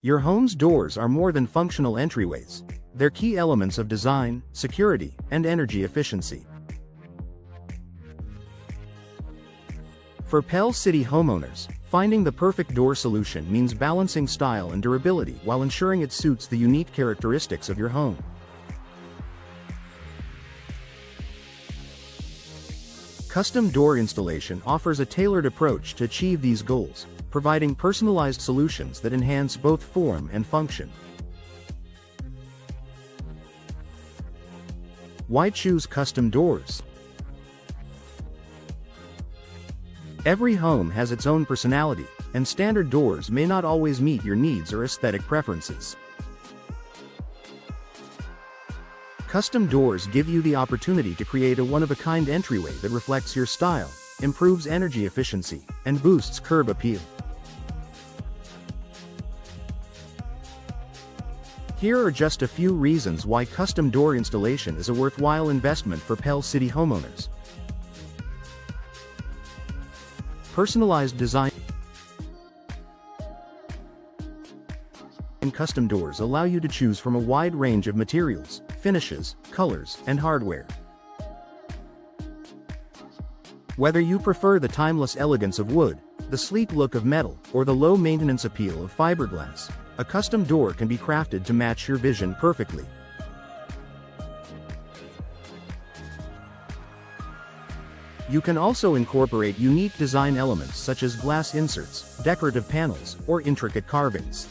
Your home's doors are more than functional entryways. They're key elements of design, security, and energy efficiency. For Pell City homeowners, finding the perfect door solution means balancing style and durability while ensuring it suits the unique characteristics of your home. Custom door installation offers a tailored approach to achieve these goals, providing personalized solutions that enhance both form and function. Why choose custom doors? Every home has its own personality, and standard doors may not always meet your needs or aesthetic preferences. Custom doors give you the opportunity to create a one-of-a-kind entryway that reflects your style, improves energy efficiency, and boosts curb appeal. Here are just a few reasons why custom door installation is a worthwhile investment for Pell City homeowners. Personalized design. Custom doors allow you to choose from a wide range of materials, finishes, colors, and hardware. Whether you prefer the timeless elegance of wood, the sleek look of metal, or the low-maintenance appeal of fiberglass, a custom door can be crafted to match your vision perfectly. You can also incorporate unique design elements such as glass inserts, decorative panels, or intricate carvings.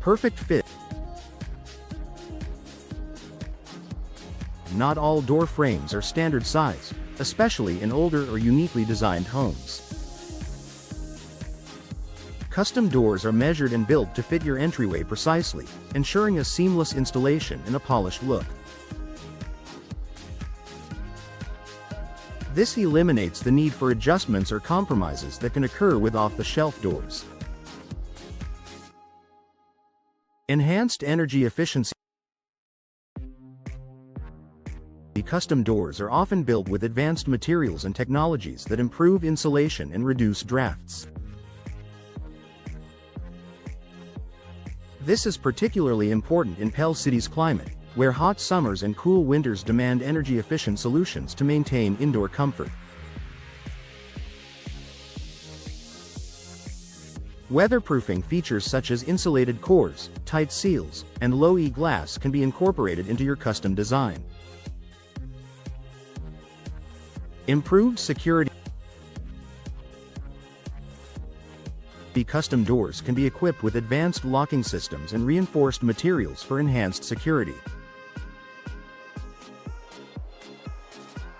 Perfect fit. Not all door frames are standard size, especially in older or uniquely designed homes. Custom doors are measured and built to fit your entryway precisely, ensuring a seamless installation and a polished look. This eliminates the need for adjustments or compromises that can occur with off-the-shelf doors. Enhanced energy efficiency. Custom doors are often built with advanced materials and technologies that improve insulation and reduce drafts. This is particularly important in Pell City's climate, where hot summers and cool winters demand energy-efficient solutions to maintain indoor comfort. Weatherproofing features such as insulated cores, tight seals, and low-E glass can be incorporated into your custom design. Improved security. Custom doors can be equipped with advanced locking systems and reinforced materials for enhanced security.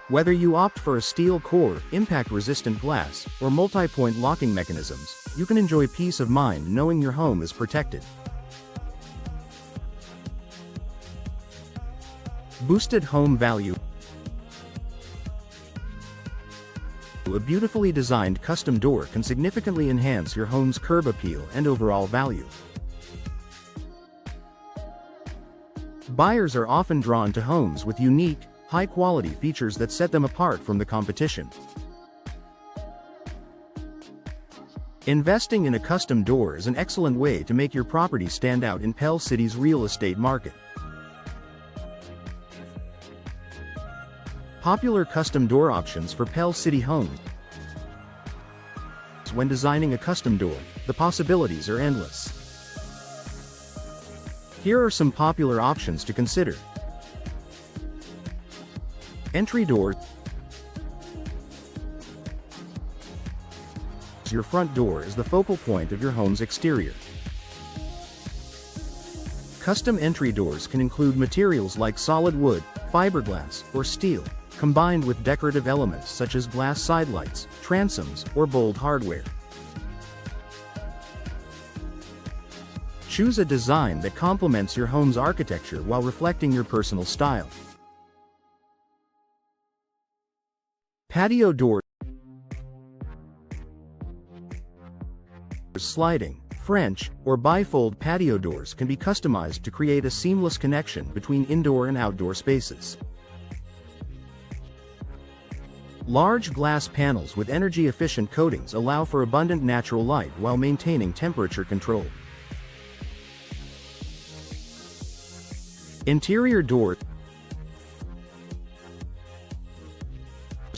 Whether you opt for a steel core, impact-resistant glass, or multi-point locking mechanisms, you can enjoy peace of mind knowing your home is protected. Boosted home value. A beautifully designed custom door can significantly enhance your home's curb appeal and overall value. Buyers are often drawn to homes with unique, high-quality features that set them apart from the competition. Investing in a custom door is an excellent way to make your property stand out in Pell City's real estate market. Popular custom door options for Pell City homes. When designing a custom door, the possibilities are endless. Here are some popular options to consider. Entry door. Your front door is the focal point of your home's exterior. Custom entry doors can include materials like solid wood, fiberglass, or steel, combined with decorative elements such as glass sidelights, transoms, or bold hardware. Choose a design that complements your home's architecture while reflecting your personal style. Patio door. Sliding, French, or bifold patio doors can be customized to create a seamless connection between indoor and outdoor spaces. Large glass panels with energy-efficient coatings allow for abundant natural light while maintaining temperature control. Interior doors.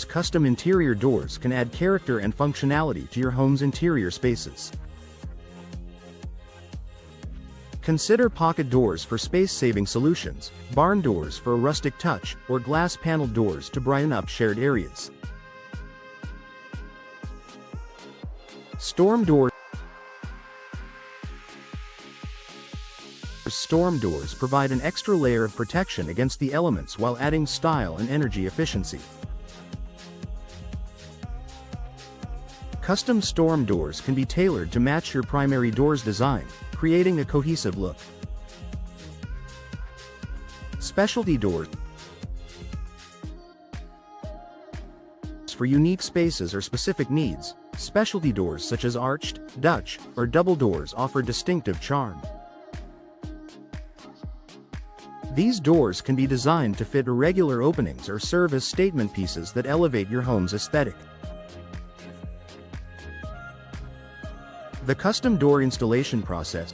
Custom interior doors can add character and functionality to your home's interior spaces. Consider pocket doors for space-saving solutions, barn doors for a rustic touch, or glass-paneled doors to brighten up shared areas. Storm doors. Storm doors provide an extra layer of protection against the elements while adding style and energy efficiency. Custom storm doors can be tailored to match your primary door's design, creating a cohesive look. Specialty doors. For unique spaces or specific needs, specialty doors such as arched, Dutch, or double doors offer distinctive charm. These doors can be designed to fit irregular openings or serve as statement pieces that elevate your home's aesthetic. The custom door installation process.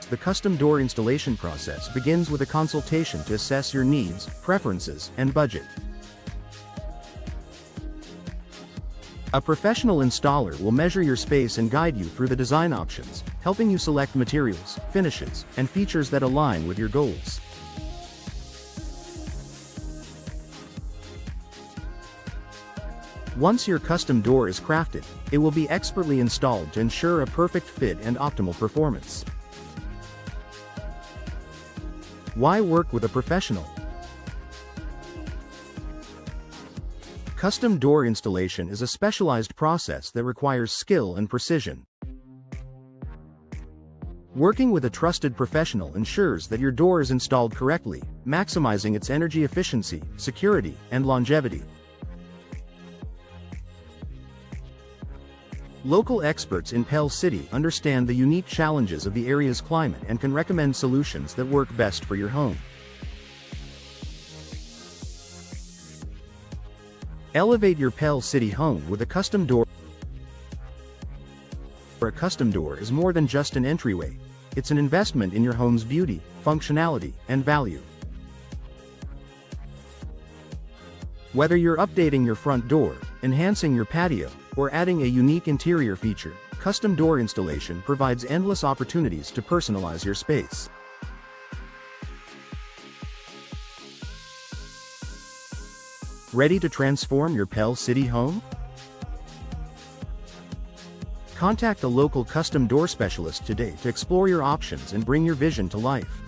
The custom door installation process begins with a consultation to assess your needs, preferences, and budget. A professional installer will measure your space and guide you through the design options, helping you select materials, finishes, and features that align with your goals. Once your custom door is crafted, it will be expertly installed to ensure a perfect fit and optimal performance. Why work with a professional? Custom door installation is a specialized process that requires skill and precision. Working with a trusted professional ensures that your door is installed correctly, maximizing its energy efficiency, security, and longevity. Local experts in Pell City understand the unique challenges of the area's climate and can recommend solutions that work best for your home. Elevate your Pell City home with a custom door. A custom door is more than just an entryway. It's an investment in your home's beauty, functionality, and value. Whether you're updating your front door, enhancing your patio, or adding a unique interior feature, custom door installation provides endless opportunities to personalize your space. Ready to transform your Pell City home? Contact a local custom door specialist today to explore your options and bring your vision to life.